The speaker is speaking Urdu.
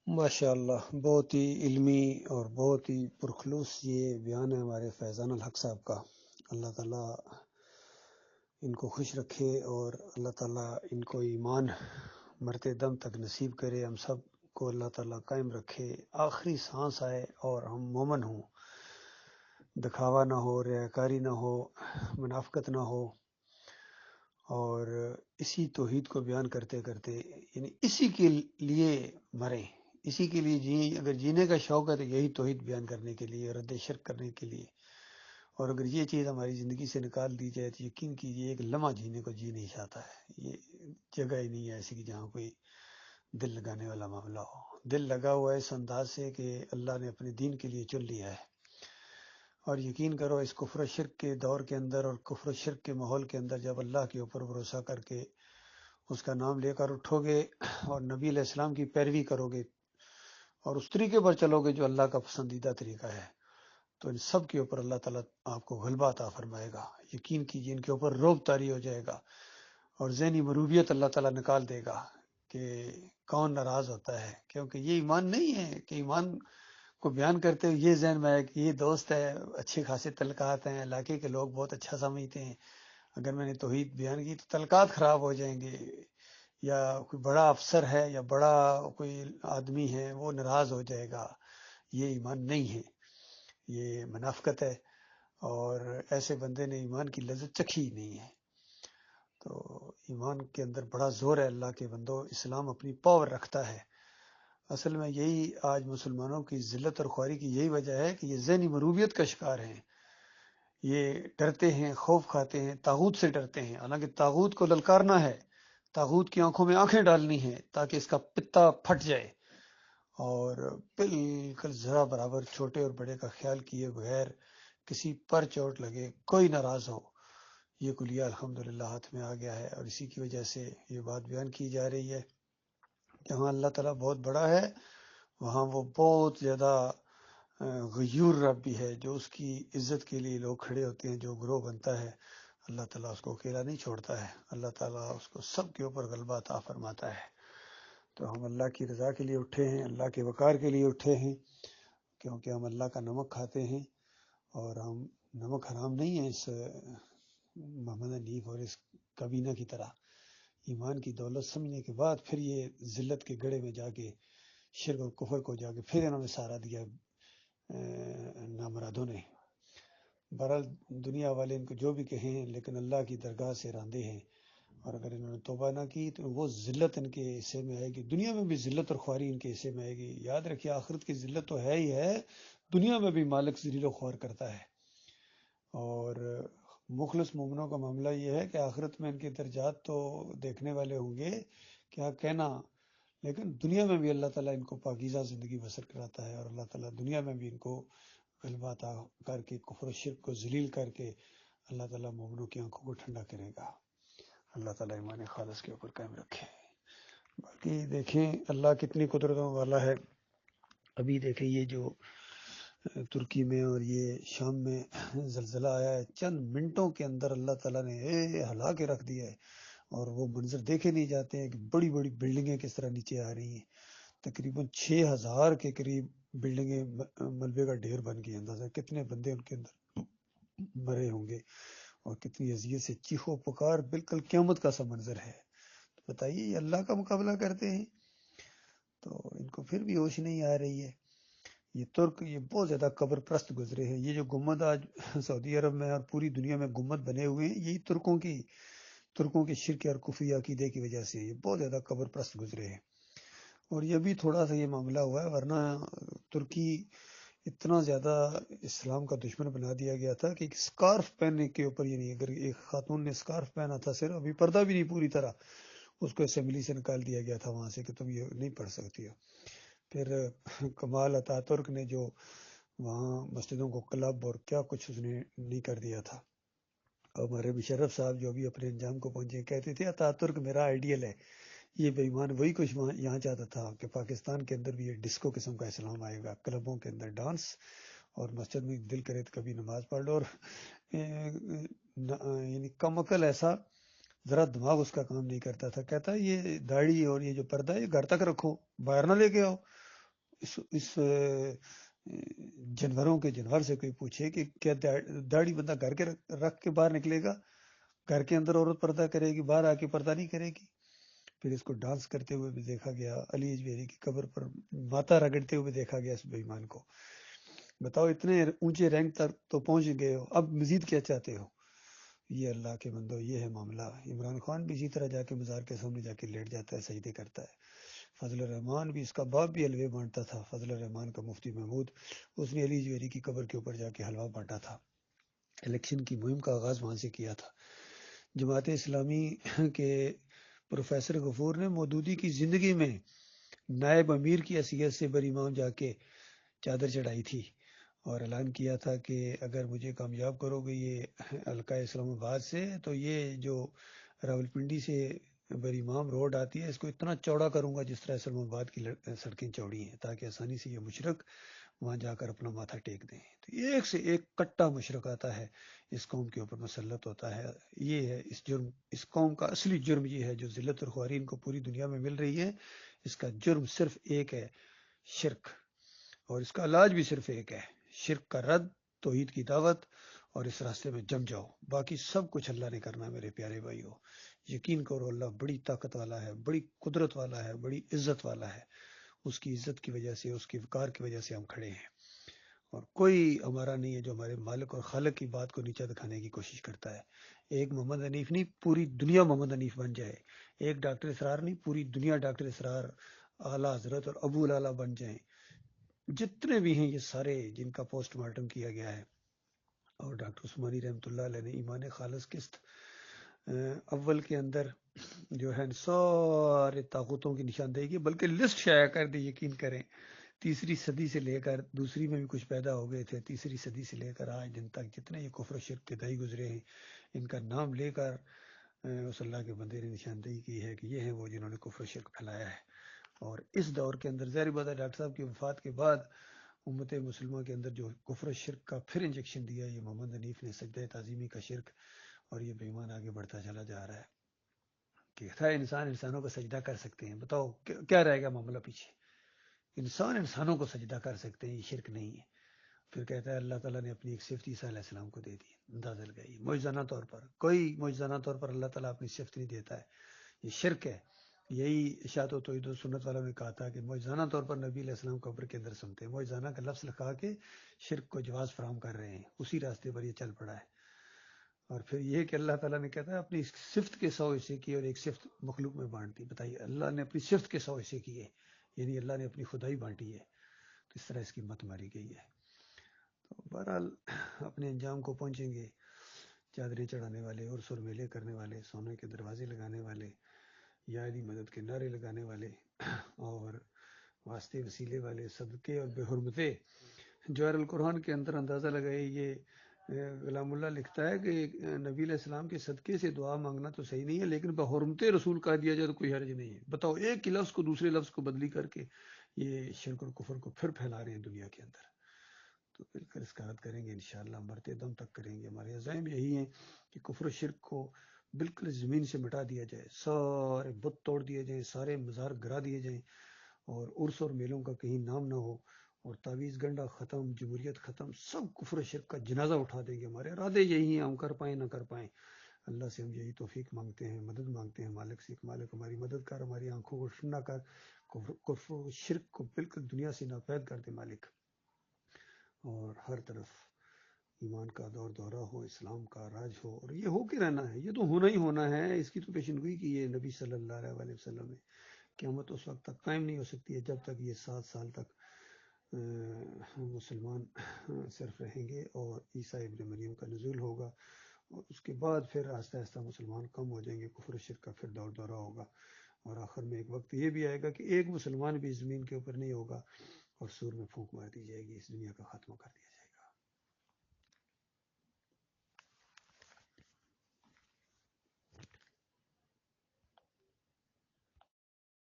ماشاءاللہ، بہت ہی علمی اور بہت ہی پرخلوص یہ بیان ہے ہمارے فیضان الحق صاحب کا۔ اللہ تعالیٰ ان کو خوش رکھے اور اللہ تعالیٰ ان کو ایمان مرتے دم تک نصیب کرے، ہم سب کو اللہ تعالیٰ قائم رکھے، آخری سانس آئے اور ہم مومن ہوں، دکھاوا نہ ہو، ریاکاری نہ ہو، منافقت نہ ہو، اور اسی توحید کو بیان کرتے کرتے یعنی اسی کے لیے مریں، اسی کے لیے جئیں۔ اگر جینے کا شوق ہے تو یہی توحید بیان کرنے کے لیے، رد شرک کرنے کے لیے۔ اور اگر یہ چیز ہماری زندگی سے نکال دی جائے تو یقین کیجیے ایک لمحہ جینے کو جی نہیں چاہتا ہے۔ یہ جگہ ہی نہیں ہے ایسی کہ جہاں کوئی دل لگانے والا معاملہ ہو۔ دل لگا ہوا ہے اس انداز سے کہ اللہ نے اپنے دین کے لیے چن لیا ہے، اور یقین کرو اس کفر و شرک کے دور کے اندر اور کفر و شرک کے ماحول کے اندر جب اللہ کے اوپر بھروسہ کر کے اس کا نام لے کر اٹھو گے اور نبی علیہ السلام کی پیروی کرو گے اور اس طریقے پر چلو گے جو اللہ کا پسندیدہ طریقہ ہے، تو ان سب کے اوپر اللہ تعالیٰ آپ کو غلبہ عطا فرمائے گا۔ یقین کیجیے ان کے اوپر روب طاری ہو جائے گا اور ذہنی مروبیت اللہ تعالیٰ نکال دے گا کہ کون ناراض ہوتا ہے، کیونکہ یہ ایمان نہیں ہے کہ ایمان کو بیان کرتے ہوئے یہ ذہن میں ہے کہ یہ دوست ہے، اچھے خاصے تعلقات ہیں، علاقے کے لوگ بہت اچھا سمجھتے ہیں، اگر میں نے توحید بیان کی تو تعلقات خراب ہو جائیں گے، یا کوئی بڑا افسر ہے یا بڑا کوئی آدمی ہے وہ ناراض ہو جائے گا۔ یہ ایمان نہیں ہے، یہ منافقت ہے، اور ایسے بندے نے ایمان کی لذت چکھی ہی نہیں ہے۔ تو ایمان کے اندر بڑا زور ہے اللہ کے بندو، اسلام اپنی پاور رکھتا ہے۔ اصل میں یہی آج مسلمانوں کی ذلت اور خواری کی یہی وجہ ہے کہ یہ ذہنی مروبیت کا شکار ہیں، یہ ڈرتے ہیں، خوف کھاتے ہیں، طاغوت سے ڈرتے ہیں، حالانکہ طاغوت کو للکارنا ہے، طاغوت کی آنکھوں میں آنکھیں ڈالنی ہیں تاکہ اس کا پتا پھٹ جائے، اور بالکل ذرا برابر چھوٹے اور بڑے کا خیال کیے بغیر کسی پر چوٹ لگے کوئی ناراض ہو، یہ کلیہ الحمدللہ ہاتھ میں آ گیا ہے۔ اور اسی کی وجہ سے یہ بات بیان کی جا رہی ہے، جہاں اللہ تعالیٰ بہت بڑا ہے وہاں وہ بہت زیادہ غیور رب بھی ہے، جو اس کی عزت کے لیے لوگ کھڑے ہوتے ہیں، جو گروہ بنتا ہے اللہ تعالیٰ اس کو اکیلا نہیں چھوڑتا ہے، اللہ تعالیٰ اس کو سب کے اوپر غلبہ عطا فرماتا ہے۔ تو ہم اللہ کی رضا کے لیے اٹھے ہیں، اللہ کے وقار کے لیے اٹھے ہیں، کیونکہ ہم اللہ کا نمک کھاتے ہیں، اور ہم نمک حرام نہیں ہے اس محمد حنیف اور اس کبینہ کی طرح۔ ایمان کی دولت سمجھنے کے بعد پھر یہ ذلت کے گڑھے میں جا کے شرک اور کفر کو جا کے پھر انہوں نے سہارا دیا نامرادوں نے۔ بہرحال دنیا والے ان کو جو بھی کہیں لیکن اللہ کی درگاہ سے راندے ہیں، اور اگر انہوں نے توبہ نہ کی تو وہ ذلت ان کے حصے میں آئے گی، دنیا میں بھی ذلت اور خواری ان کے حصے میں آئے گی۔ یاد رکھیے آخرت کی ذلت تو ہے ہی ہے، دنیا میں بھی مالک ذلیل و خوار کرتا ہے۔ اور مخلص مومنوں کا معاملہ یہ ہے کہ آخرت میں ان کے درجات تو دیکھنے والے ہوں گے، کیا کہنا، لیکن دنیا میں بھی اللہ تعالیٰ ان کو پاکیزہ زندگی بسر کراتا ہے، اور اللہ تعالیٰ دنیا میں بھی ان کو غلبہ عطا کر کے کفر و شرک کو ذلیل کر کے اللہ تعالیٰ مومنوں کی آنکھوں کو ٹھنڈا کرے گا۔ اللہ تعالیٰ ایمان خالص کے اوپر قائم رکھے۔ باقی دیکھیں اللہ کتنی قدرتوں والا ہے۔ ابھی دیکھیں یہ جو ترکی میں اور یہ شام میں زلزلہ آیا ہے، چند منٹوں کے اندر اللہ تعالیٰ نے ہلا کے رکھ دیا ہے، اور وہ منظر دیکھے نہیں جاتے ہیں کہ بڑی بڑی بلڈنگیں کس طرح نیچے آ رہی ہیں۔ تقریباً 6000 کے قریب بلڈنگیں ملبے کا ڈھیر بن گئی، اندازہ کتنے بندے ان کے اندر مرے ہوں گے، اور کتنی اذیت سے چیخو پکار، بالکل قیامت کا سا منظر ہے۔ تو بتائیے یہ اللہ کا مقابلہ کرتے ہیں، تو ان کو پھر بھی ہوش نہیں آ رہی ہے۔ یہ ترک یہ بہت زیادہ قبر پرست گزرے ہیں، یہ جو گنبد آج سعودی عرب میں اور پوری دنیا میں گنبد بنے ہوئے ہیں، یہی ترکوں کے شرک اور کفری عقیدے کی وجہ سے یہ بہت زیادہ قبر پرست گزرے ہیں۔ اور یہ بھی تھوڑا سا یہ معاملہ ہوا ہے، ورنہ ترکی اتنا زیادہ اسلام کا دشمن بنا دیا گیا تھا کہ ایک سکارف پہننے کے اوپر، یعنی اگر ایک خاتون نے سکارف پہنا تھا صرف، ابھی پردہ بھی نہیں پوری طرح، اس کو اسمبلی سے نکال دیا گیا تھا وہاں سے کہ تم یہ نہیں پڑھ سکتی ہو۔ پھر کمال اتا ترک نے جو وہاں مسجدوں کو کلب اور کیا کچھ اس نے نہیں کر دیا تھا، اور ہمارے مشرف صاحب جو ابھی اپنے انجام کو پہنچے کہتے تھے اتا ترک میرا آئیڈیل ہے۔ یہ بے ایمان وہی کچھ یہاں چاہتا تھا کہ پاکستان کے اندر بھی یہ ڈسکو قسم کا اسلام آئے گا، کلبوں کے اندر ڈانس، اور مسجد میں دل کرے تو کبھی نماز پڑھ لو، اور یعنی کم عقل ایسا، ذرا دماغ اس کا کام نہیں کرتا تھا، کہتا یہ داڑھی اور یہ جو پردہ ہے یہ گھر تک رکھو، باہر نہ لے کے آؤ۔ اس جانوروں کے جانور سے کوئی پوچھے کہ کیا داڑھی بندہ گھر کے رکھ کے باہر نکلے گا؟ گھر کے اندر عورت پردہ کرے گی، باہر آ کے پردہ نہیں کرے گی؟ پھر اس کو ڈانس کرتے ہوئے بھی دیکھا گیا، علی اجمیری کی قبر پر ماتا رگڑتے ہوئے دیکھا گیا اس بے ایمان کو۔ بتاؤ اتنے اونچے رینک تک تو پہنچ گئے ہو، اب مزید کیا چاہتے ہو؟ یہ اللہ کے بندو، یہ ہے معاملہ۔ عمران خان بھی اسی طرح جا کے مزار کے سامنے جا کے لیٹ جاتا ہے، سجدے کرتا ہے۔ فضل الرحمان بھی، اس کا باپ بھی حلوے بانٹتا تھا، فضل الرحمان کا مفتی محمود، اس نے علی اجمیری کی قبر کے اوپر جا کے حلوہ بانٹا تھا۔ الیکشن کی مہم کا آغاز وہاں سے کیا تھا۔ جماعت اسلامی کے پروفیسر غفور نے مودودی کی زندگی میں نائب امیر کی حیثیت سے بر امام جا کے چادر چڑھائی تھی اور اعلان کیا تھا کہ اگر مجھے کامیاب کرو گے یہ حلقہ اسلام آباد سے، تو یہ جو راولپنڈی سے بر امام روڈ آتی ہے اس کو اتنا چوڑا کروں گا جس طرح اسلام آباد کی سڑکیں چوڑی ہیں، تاکہ آسانی سے یہ مشرق وہاں جا کر اپنا ماتھا ٹیک دیں۔ تو ایک سے ایک کٹا مشرق آتا ہے، اس قوم کے اوپر مسلط ہوتا ہے۔ یہ ہے اس قوم کا اصلی جرم، یہ ہے جو ذلت اور خواری ان کو پوری دنیا میں مل رہی ہے۔ اس کا جرم صرف ایک ہے، شرک، اور اس کا علاج بھی صرف ایک ہے، شرک کا رد، توحید کی دعوت، اور اس راستے میں جم جاؤ۔ باقی سب کچھ اللہ نے کرنا ہے میرے پیارے بھائیو۔ یقین کرو اللہ بڑی طاقت والا ہے، بڑی قدرت والا ہے، بڑی عزت والا ہے۔ اس کی عزت کی وجہ سے، اس کی وقار کی وجہ سے ہم کھڑے ہیں، اور کوئی ہمارا نہیں ہے جو ہمارے مالک اور خالق کی بات کو نیچا دکھانے کی کوشش کرتا ہے۔ ایک محمد حنیف نہیں، پوری دنیا محمد حنیف بن جائے۔ ایک ڈاکٹر اسرار نہیں، پوری دنیا ڈاکٹر اسرار، اعلیٰ حضرت اور ابو الاعلیٰ بن جائیں۔ جتنے بھی ہیں یہ سارے جن کا پوسٹ مارٹم کیا گیا ہے، اور ڈاکٹر عثمانی رحمۃ اللہ علیہ نے ایمان خالص قسط اول کے اندر جو ہے سارے طاقتوں کی نشاندہی کی، بلکہ لسٹ شائع کر دی۔ یقین کریں تیسری صدی سے لے کر، دوسری میں بھی کچھ پیدا ہو گئے تھے، تیسری صدی سے لے کر آج دن تک جتنے یہ کفر و شرک کے دائی گزرے ہیں، ان کا نام لے کر اس اللہ کے بندے نے نشاندہی کی ہے کہ یہ ہیں وہ جنہوں نے کفر و شرک پھیلایا ہے۔ اور اس دور کے اندر ظاہر بات ہے ڈاکٹر صاحب کی وفات کے بعد امت مسلمہ کے اندر جو کفر و شرک کا پھر انجیکشن دیا، یہ محمد حنیف نے، سجدہ تعظیمی کا شرک، اور یہ بے ایمان آگے بڑھتا چلا جا رہا ہے کہ انسان انسانوں کو سجدہ کر سکتے ہیں۔ بتاؤ کیا رہے گا معاملہ پیچھے؟ انسان انسانوں کو سجدہ کر سکتے ہیں، یہ شرک نہیں ہے۔ پھر کہتا ہے اللہ تعالیٰ نے اپنی ایک صفت عیسیٰ علیہ السلام کو دے دی، اندازہ لگائی معجزانہ طور پر، کوئی معجزانہ طور پر اللہ تعالیٰ اپنی صفت نہیں دیتا ہے، یہ شرک ہے۔ یہی اشاعت و توحید و سنت والوں نے کہا تھا کہ معجزانہ طور پر نبی علیہ السلام قبر کے اندر سنتے ہیں، معجزانہ کا لفظ لکھا کے شرک کو جواز فراہم کر رہے ہیں، اسی راستے پر یہ چل پڑا ہے۔ اور پھر یہ کہ اللہ تعالیٰ نے کہتا ہے اپنی صفت کے 100 حصے کیے اور ایک صفت مخلوق میں بانٹ دی۔ بتائیے اللہ نے اپنی صفت کے 100 حصے کیے، یعنی اللہ نے اپنی خدائی بانٹی ہے، تو اس طرح اس کی مت ماری گئی ہے۔ تو بہرحال اپنے انجام کو پہنچیں گے، چادریں چڑھانے والے، عرس اور میلے کرنے والے، سونے کے دروازے لگانے والے، یا علی مدد کے نعرے لگانے والے، اور واسطے وسیلے والے، صدقے اور بے حرمتے۔ جوہر القرآن کے اندر اندازہ لگائے، یہ غلام اللہ لکھتا ہے کہ نبی علیہ السلام کے صدقے سے دعا مانگنا تو صحیح نہیں ہے، لیکن بحرمت رسول کہہ دیا جائے تو کوئی حرج نہیں ہے۔ بتاؤ ایک ہی لفظ کو دوسرے لفظ کو بدلی کر کے یہ شرک اور کفر کو پھر پھیلا رہے ہیں دنیا کے اندر۔ تو مل کر اس کا رد کریں گے انشاءاللہ، مرتے دم تک کریں گے۔ ہمارے عزائم یہی ہیں کہ کفر و شرک کو بالکل زمین سے مٹا دیا جائے، سارے بت توڑ دیے جائیں، سارے مزار گرا دیے جائیں، اور عرس اور میلوں کا کہیں نام نہ ہو، اور تعویذ گنڈا ختم، جمہوریت ختم، سب کفر و شرک کا جنازہ اٹھا دیں گے۔ ہمارے ارادے یہی ہیں، ہم کر پائیں نہ کر پائیں، اللہ سے ہم یہی توفیق مانگتے ہیں، مدد مانگتے ہیں مالک سے۔ مالک ہماری مدد کر، ہماری آنکھوں کو ٹھنڈا کر، کفر و شرک کو بالکل دنیا سے ناپید کر دے مالک، اور ہر طرف ایمان کا دور دورہ ہو، اسلام کا راج ہو، اور یہ ہو کے رہنا ہے، یہ تو ہونا ہی ہونا ہے۔ اس کی تو پیشن گوئی کی ہے نبی صلی اللہ علیہ وسلم نے۔ قیامت اس وقت تک قائم نہیں ہو سکتی ہے جب تک یہ 7 سال تک مسلمان صرف رہیں گے، اور عیسیٰ ابن مریم کا نزول ہوگا، اور اس کے بعد پھر آہستہ آہستہ مسلمان کم ہو جائیں گے، کفر و شرک کا پھر دور دورہ ہوگا، اور آخر میں ایک وقت یہ بھی آئے گا کہ ایک مسلمان بھی زمین کے اوپر نہیں ہوگا، اور سور میں پھونک مار دی جائے گی، اس دنیا کا خاتمہ کر دیا جائے گا۔